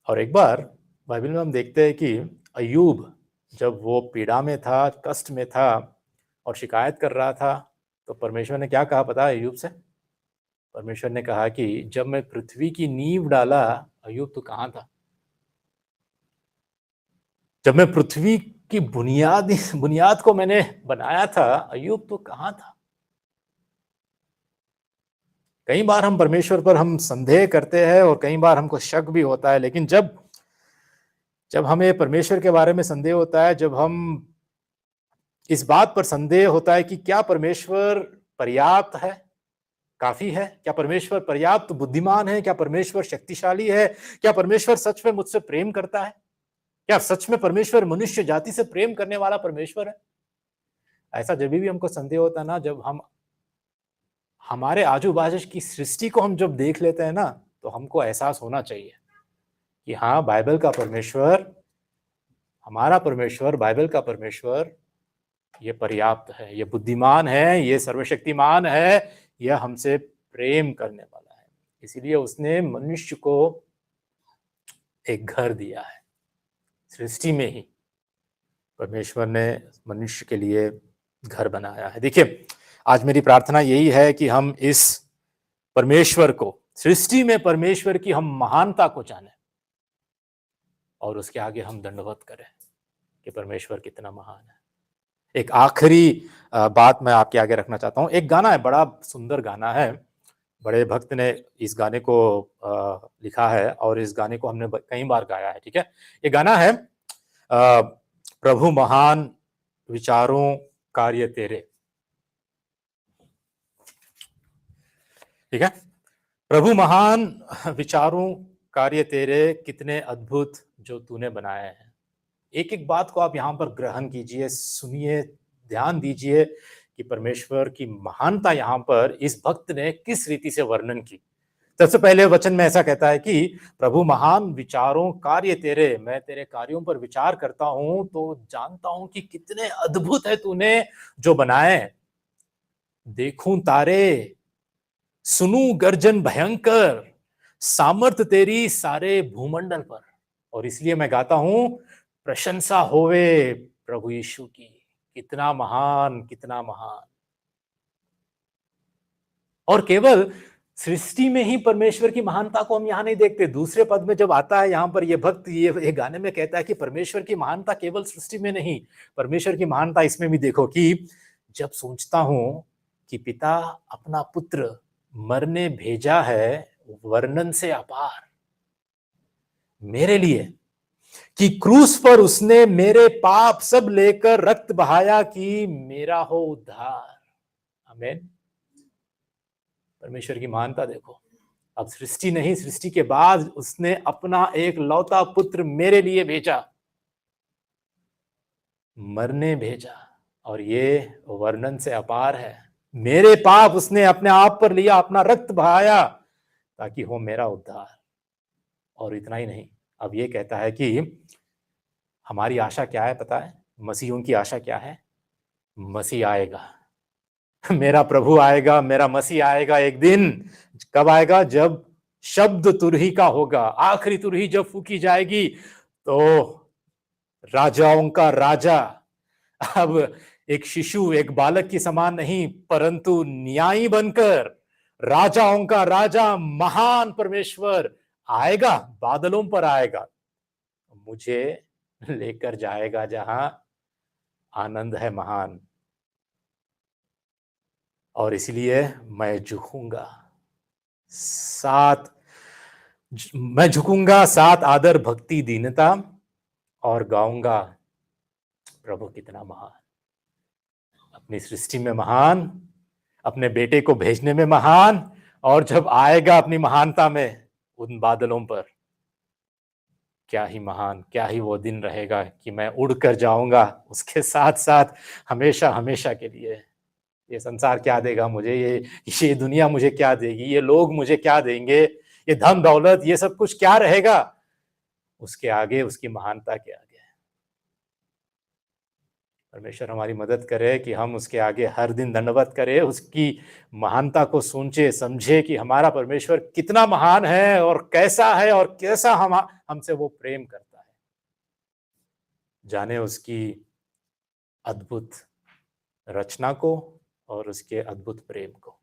और एक बार बाइबल में हम देखते हैं कि अय्यूब जब वो पीड़ा में था, कष्ट में था और शिकायत कर रहा था, तो परमेश्वर ने क्या कहा पता है अय्यूब से? परमेश्वर ने कहा कि जब मैं पृथ्वी की नींव डाला, अय्यूब तो कहाँ था? जब मैं पृथ्वी की बुनियाद को मैंने बनाया था, अय्यूब तो कहाँ था? कई बार हम परमेश्वर पर हम संदेह करते हैं और कई बार हमको शक भी होता है, लेकिन जब हमें परमेश्वर के बारे में संदेह होता है, जब हम इस बात पर संदेह होता है कि क्या परमेश्वर पर्याप्त है, काफी है, क्या परमेश्वर पर्याप्त बुद्धिमान है, क्या परमेश्वर शक्तिशाली है, क्या परमेश्वर सच में मुझसे प्रेम करता है, क्या सच में परमेश्वर मनुष्य जाति से प्रेम करने वाला परमेश्वर है? ऐसा जब भी हमको संदेह होता है ना, जब हम हमारे आजू बाजू की सृष्टि को हम जब देख लेते हैं ना, तो हमको एहसास होना चाहिए कि हाँ, बाइबल का परमेश्वर, हमारा परमेश्वर, बाइबल का परमेश्वर ये पर्याप्त है, ये बुद्धिमान है, ये सर्वशक्तिमान है, यह हमसे प्रेम करने वाला है। इसीलिए उसने मनुष्य को एक घर दिया है। सृष्टि में ही परमेश्वर ने मनुष्य के लिए घर बनाया है। देखिए, आज मेरी प्रार्थना यही है कि हम इस परमेश्वर को, सृष्टि में परमेश्वर की हम महानता को जाने और उसके आगे हम दंडवत करें कि परमेश्वर कितना महान है। एक आखिरी बात मैं आपके आगे रखना चाहता हूं। एक गाना है, बड़ा सुंदर गाना है, बड़े भक्त ने इस गाने को लिखा है और इस गाने को हमने कई बार गाया है। ठीक है, ये गाना है प्रभु महान विचारों कार्य तेरे। ठीक है, प्रभु महान विचारों कार्य तेरे, कितने अद्भुत जो तूने बनाए हैं। एक एक बात को आप यहाँ पर ग्रहण कीजिए, सुनिए, ध्यान दीजिए कि परमेश्वर की महानता यहाँ पर इस भक्त ने किस रीति से वर्णन की। सबसे पहले वचन में ऐसा कहता है कि प्रभु महान विचारों कार्य तेरे, मैं तेरे कार्यों पर विचार करता हूं तो जानता हूं कि कितने अद्भुत है तूने जो बनाए। देखूं तारे, सुनूं गर्जन भयंकर, सामर्थ तेरी सारे भूमंडल पर, और इसलिए मैं गाता हूं प्रशंसा होवे प्रभु यीशु की, कितना महान, कितना महान। और केवल सृष्टि में ही परमेश्वर की महानता को हम यहां नहीं देखते। दूसरे पद में जब आता है यहां पर ये भक्त, ये गाने में कहता है कि परमेश्वर की महानता केवल सृष्टि में नहीं, परमेश्वर की महानता इसमें भी देखो कि जब सोचता हूं कि पिता अपना पुत्र मरने भेजा है, वर्णन से अपार मेरे लिए, कि क्रूस पर उसने मेरे पाप सब लेकर रक्त बहाया कि मेरा हो उद्धार। आमीन। परमेश्वर की महानता देखो। अब सृष्टि नहीं, सृष्टि के बाद उसने अपना एक लौता पुत्र मेरे लिए भेजा, मरने भेजा, और ये वर्णन से अपार है। मेरे पाप उसने अपने आप पर लिया, अपना रक्त बहाया ताकि हो मेरा उद्धार। और इतना ही नहीं, अब ये कहता है कि हमारी आशा क्या है पता है? मसीहों की आशा क्या है? मसीह आएगा, मेरा प्रभु आएगा, मेरा मसीह आएगा एक दिन। कब आएगा? जब शब्द तुरही का होगा, आखिरी तुरही जब फूकी जाएगी तो राजाओं का राजा, अब एक शिशु, एक बालक की समान नहीं, परंतु न्यायी बनकर राजाओं का राजा, महान परमेश्वर आएगा, बादलों पर आएगा, मुझे लेकर जाएगा जहां आनंद है महान। और इसलिए मैं झुकूंगा, साथ आदर भक्ति दीनता और गाऊंगा प्रभु कितना महान। अपनी सृष्टि में महान, अपने बेटे को भेजने में महान, और जब आएगा अपनी महानता में उन बादलों पर, क्या ही महान, क्या ही वो दिन रहेगा कि मैं उड़कर जाऊंगा उसके साथ साथ हमेशा हमेशा के लिए। ये संसार क्या देगा मुझे, ये दुनिया मुझे क्या देगी, ये लोग मुझे क्या देंगे, ये धन दौलत, ये सब कुछ क्या रहेगा उसके आगे, उसकी महानता के आगे। परमेश्वर हमारी मदद करे कि हम उसके आगे हर दिन दंडवत करें, उसकी महानता को सोचे समझे कि हमारा परमेश्वर कितना महान है और कैसा हमसे वो प्रेम करता है। जाने उसकी अद्भुत रचना को और उसके अद्भुत प्रेम को।